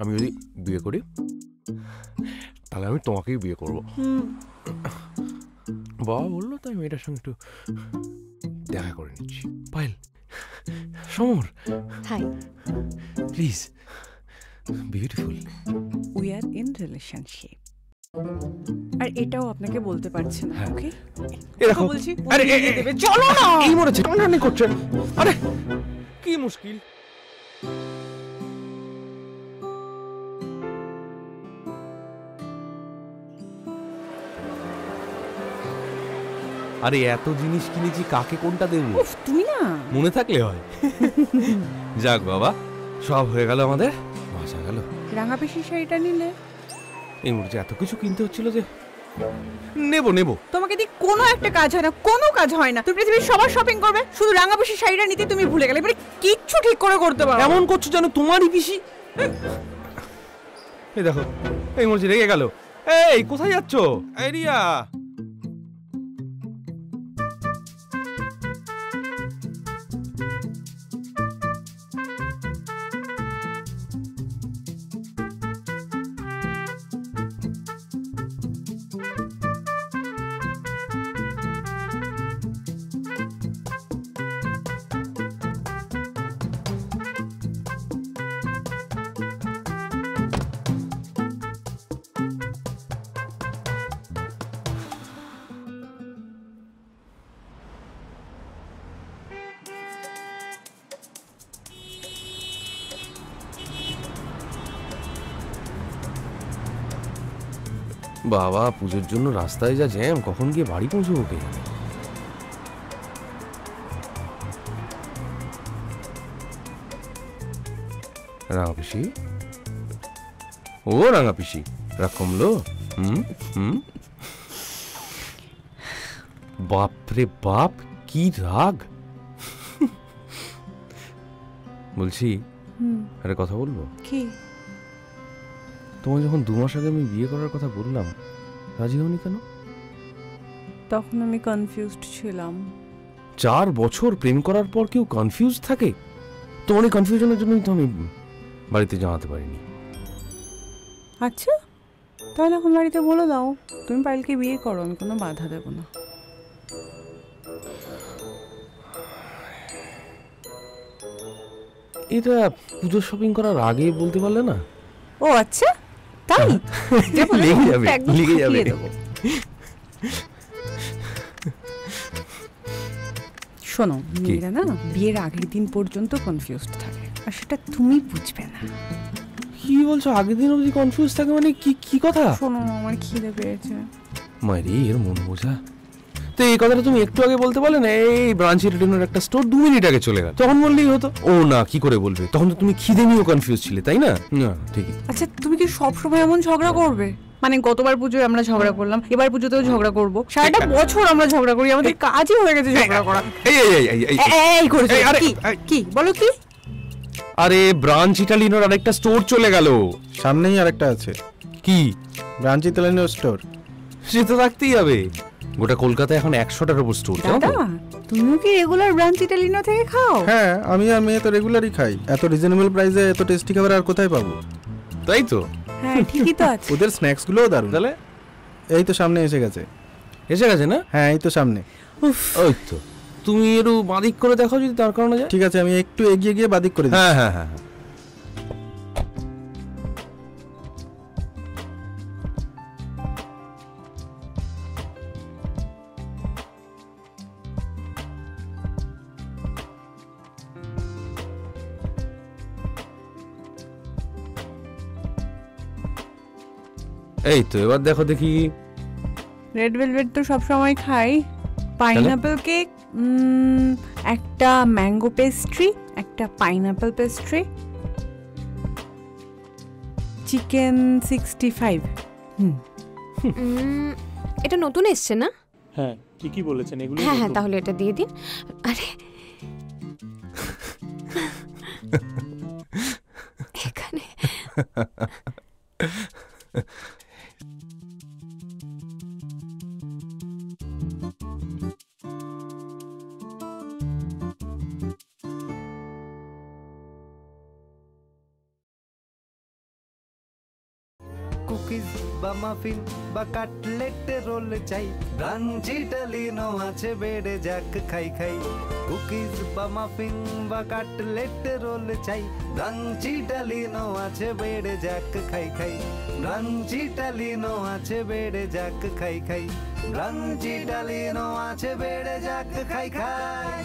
আমি যদি বিয়ে করি তাহলে আমি তোমাকেই বিয়ে করব। বাবা বললো তাই মেয়েটার সঙ্গে একটু দেখা করে নিচ্ছি। Payel, Samar, hi, please, beautiful. We are in relationship. আর এটাও আপনাকে বলতে পারছি না। ওকে, এরকম বলছি, আরে দেবে, চলো না। এই মরেছে, টানাটানি করছে। আরে কি মুশকিল। আরে এত জিনিস কিনেছি, কাকে কোনটা দেবো? উফ, তুমি না মনে থাকলে হয়। যাক বাবা, সব হয়ে গেল আমাদের, বাঁচা গেল। রাঙা পেশি শাড়িটা নিলে। এই মুহূর্তে এত কিছু কিনতে হচ্ছিল যে নেব নেব। তোমাকে দিয়ে কোনো একটা কাজ হয় না, কোনো কাজ হয় না। তুমি পৃথিবীর সবার শপিং করবে, শুধু রাঙা পেশি শাড়িটা নিতে তুমি ভুলে গেলে। এবারে কিচ্ছু ঠিক করে করতে পারো। এমন করছো যেন তোমারই পিসি। এই দেখো, এই মুহূর্তে রেগে গেল। এই কোথায় যাচ্ছ? এই রিয়া, বাবা পুজোর জন্য রাস্তায় যা জ্যাম, কখন গিয়ে বাড়ি পৌঁছবো কে জানে। রাঙা পিসি, ও রাঙা পিসি, রাগ কমলো? বাপরে বাপ, কি রাগ। বলছি আরে কথা বলবো? কি? তোমার যখন 2 মাস আগে আমি বিয়ে করার কথা বললাম, রাজি হওনি কেন? তখন আমি কনফিউজড ছিলাম। 4 বছর প্রেম করার পর কেউ কনফিউজ থাকে? তোমার এই কনফিউশনের জন্যই তো আমি বাড়িতে জানাতে পারিনি। আচ্ছা, তাহলে এখন বাড়িতে বলে দাও তুমি পায়েলকে বিয়ে করো, আমি কোনো বাধা দেবো না। এটা পুজোর শপিং করার আগে বলতে পারলে না? ও আচ্ছা, তাই? লেগে যাবে, লেগে যাবে। শোনো, মেয়েরা না বিয়ের আগের দিন পর্যন্ত কনফিউজড থাকে, আর সেটা তুমি বুঝবে না। কি বলছো? আগের দিন অবধি কনফিউজ থাকে মানে কি কথা? শোনো, আমার খিদে পেয়েছে। মায়েরি, এর মন বোঝা। তো এই কথাটা তুমি একটু আগে বলতে পারলে না? এই ব্রাঞ্চি রিটেনের একটা স্টোর 2 মিনিট আগে চলে গেল, তখন বললেই হতো। ও না, কি করে বলবে? তখন তো তুমি খিদে নিয়েও কনফিউজ ছিলে, তাই না? না ঠিকই। আচ্ছা, তুমি কি সব সময় এমন ঝগড়া করবে? মানে গতবার পুজোয় আমরা ঝগড়া করলাম, এবার পুজোতেও ঝগড়া করব? সারাটা বছর আমরা ঝগড়া করি, আমাদের কাজই হয়ে গেছে ঝগড়া করা। এই করেছো কি? বলো কি? আরে ব্রাঞ্চ ইটালিনোর আরেকটা স্টোর চলে গেল, সামনেই আরেকটা আছে। কি? Branch ইতালিনো store. সে তো রাখতেই হবে। গোটা কলকাতায় এখন 100টার উপর স্টোর। দাদা, তুমিও কি রেগুলার ব্রাঞ্চ ইটালিনো থেকে খাও? হ্যাঁ, আমি আর মেয়ে তো রেগুলারই খাই। এত রিজনেবল প্রাইসে এত টেস্টি খাবার আর কোথায় পাবো? তাই তো। হ্যাঁ, ঠিকই তো আছে। ওদের স্ন্যাক্স গুলোও দারুণ। তাহলে এই তো সামনে এসে গেছে। এসে গেছে না? হ্যাঁ, এই তো সামনে। ওই তো, তুমি একটু বাদিক করে দেখো যদি তার কারণে যায়। ঠিক আছে, আমি একটু এগিয়ে গিয়ে বাদিক করে দিই। হ্যাঁ হ্যাঁ হ্যাঁ। এই তো এবার দেখো দেখি। রেড ভেলভেট তো সব সময় খাই। পাইনাপল কেক, একটা ম্যাঙ্গো পেস্ট্রি, একটা পাইনাপল পেস্ট্রি, চিকেন 65। এটা নতুন এসছে না? হ্যাঁ, ঠিকই বলেছেন, এগুলো। হ্যাঁ হ্যাঁ, তাহলে এটা দিয়ে দিন। আরে এখানে কুকিজ বা মাফিন বা কাটলেট রোল চাই, ব্রাঞ্চ ইটালিনো আছে বেড়ে যাক খাই খাই। কুকিজ বা মাফিন বা কাটলেট রোল চাই, ব্রাঞ্চ ইটালিনো আছে বেড়ে যাক খাই খাই। ব্রাঞ্চ ইটালিনো আছে বেড়ে যাক খাই খাই। ব্রাঞ্চ ইটালিনো আছে বেড়ে যাক খাই খাই।